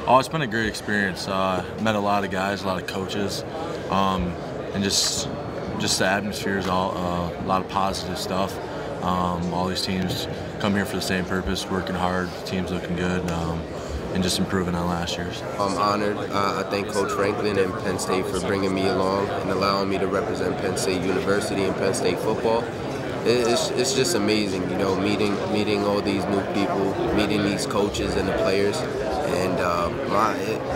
Oh, it's been a great experience. Met a lot of guys, a lot of coaches, and just the atmosphere is all a lot of positive stuff. All these teams come here for the same purpose, working hard, the team's looking good, and just improving on last year's. I'm honored. I thank Coach Franklin and Penn State for bringing me along and allowing me to represent Penn State University and Penn State football. It's just amazing, you know, meeting all these new people, meeting these coaches and the players, and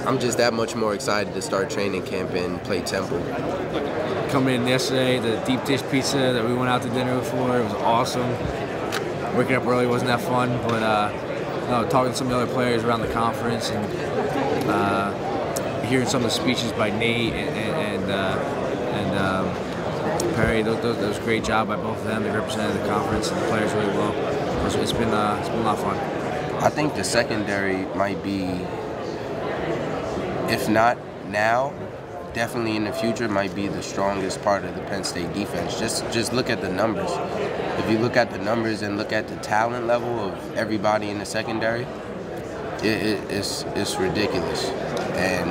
I'm just that much more excited to start training camp and play Temple. Coming in yesterday, the deep dish pizza that we went out to dinner before, it was awesome. Waking up early wasn't that fun, but talking to some of the other players around the conference and hearing some of the speeches by Nate and Perry, that was a great job by both of them. They represented the conference and the players really well. It's been a lot of fun. I think the secondary might be, if not now, definitely in the future, might be the strongest part of the Penn State defense. Just look at the numbers. If you look at the numbers and look at the talent level of everybody in the secondary, it's ridiculous. And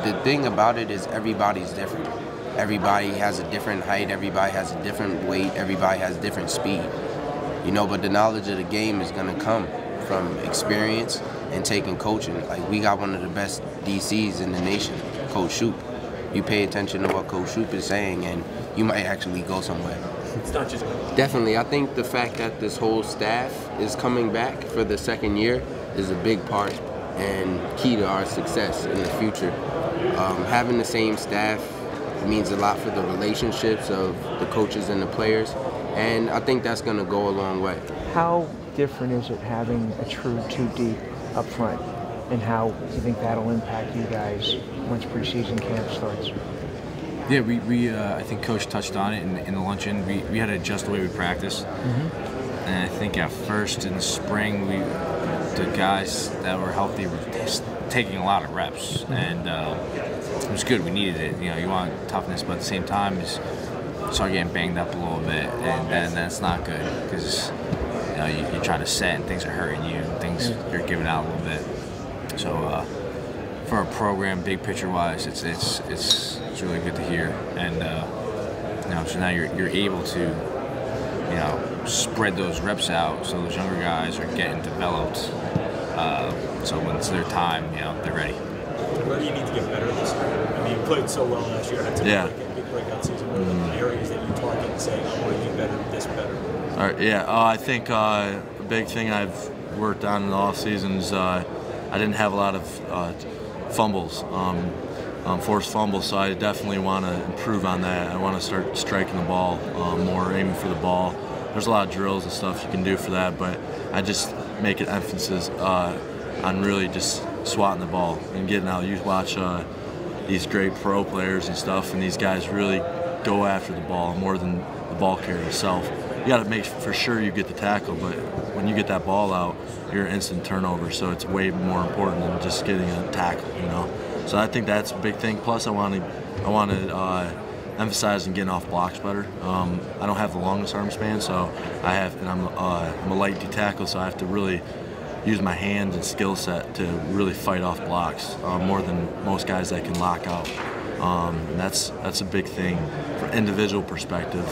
the thing about it is everybody's different. Everybody has a different height, everybody has a different weight, everybody has different speed. You know, but the knowledge of the game is going to come from experience and taking coaching. Like, we got one of the best DCs in the nation, Coach Shoop. You pay attention to what Coach Shoop is saying and you might actually go somewhere. It's not just... Definitely. I think the fact that this whole staff is coming back for the second year is a big part and key to our success in the future. Having the same staff means a lot for the relationships of the coaches and the players, and I think that's going to go a long way. How different is it having a true two deep up front, and how do you think that'll impact you guys once preseason camp starts? Yeah, we I think Coach touched on it in the luncheon. We had to adjust the way we practice, and I think at first in the spring, the guys that were healthy were taking a lot of reps, and it was good. We needed it. You know, you want toughness, but at the same time, just start getting banged up a little bit, and that's not good because you know you're trying to set and things are hurting you, and things you're giving out a little bit. So for a program, big picture wise, it's really good to hear, and you know, so now you're able to, you know, spread those reps out so those younger guys are getting developed. So when it's their time, you know, they're ready. Where do you need to get better this year? I mean, you played so well last year. Had to get a big breakout season. What are the areas that you target and say, I want to do better, this better? All right, yeah, I think a big thing I've worked on in the off season is I didn't have a lot of fumbles, forced fumbles, so I definitely want to improve on that. I want to start striking the ball more, aiming for the ball. There's a lot of drills and stuff you can do for that, but I just make an emphasis on really just swatting the ball and getting out. You watch these great pro players and stuff, and these guys really go after the ball more than the ball carrier itself. You got to make for sure you get the tackle, but when you get that ball out, you're an instant turnover, so it's way more important than just getting a tackle, you know. So I think that's a big thing. Plus, I want to emphasize on getting off blocks better. I don't have the longest arm span, so I'm a light D tackle, so I have to really use my hands and skill set to really fight off blocks more than most guys that can lock out. And that's a big thing from individual perspective.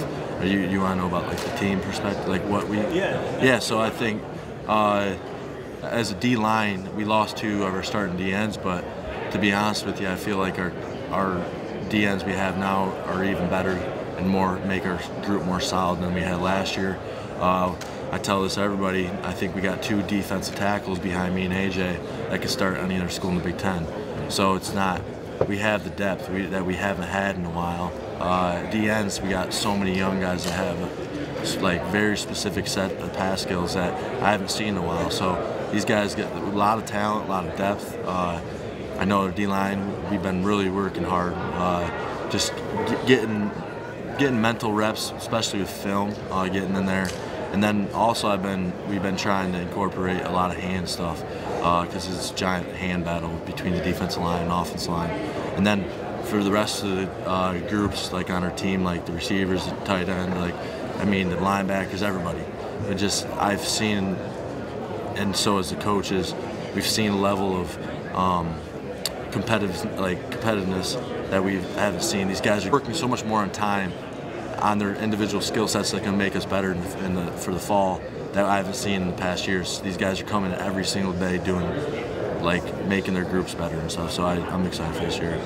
You want to know about like the team perspective, like what we? Yeah. So I think as a D line, we lost two of our starting D ends, but to be honest with you, I feel like our D ends we have now are even better and make our group more solid than we had last year. I tell this to everybody, I think we got two defensive tackles behind me and AJ that could start on either school in the Big Ten. So it's not, we have the depth that we haven't had in a while. D ends, we got so many young guys that have like very specific set of pass skills that I haven't seen in a while. So these guys get a lot of talent, a lot of depth. I know our D-line, we've been really working hard, just getting mental reps, especially with film, getting in there. And then also we've been trying to incorporate a lot of hand stuff because it's a giant hand battle between the defensive line and offensive line. And then for the rest of the groups, like on our team, like the receivers, the tight end, like the linebackers, everybody. I've seen, and so as the coaches, we've seen a level of competitiveness that we haven't seen. These guys are working so much more on time, on their individual skill sets that can make us better for the fall that I haven't seen in the past years. These guys are coming every single day doing, making their groups better and stuff. So I'm excited for this year.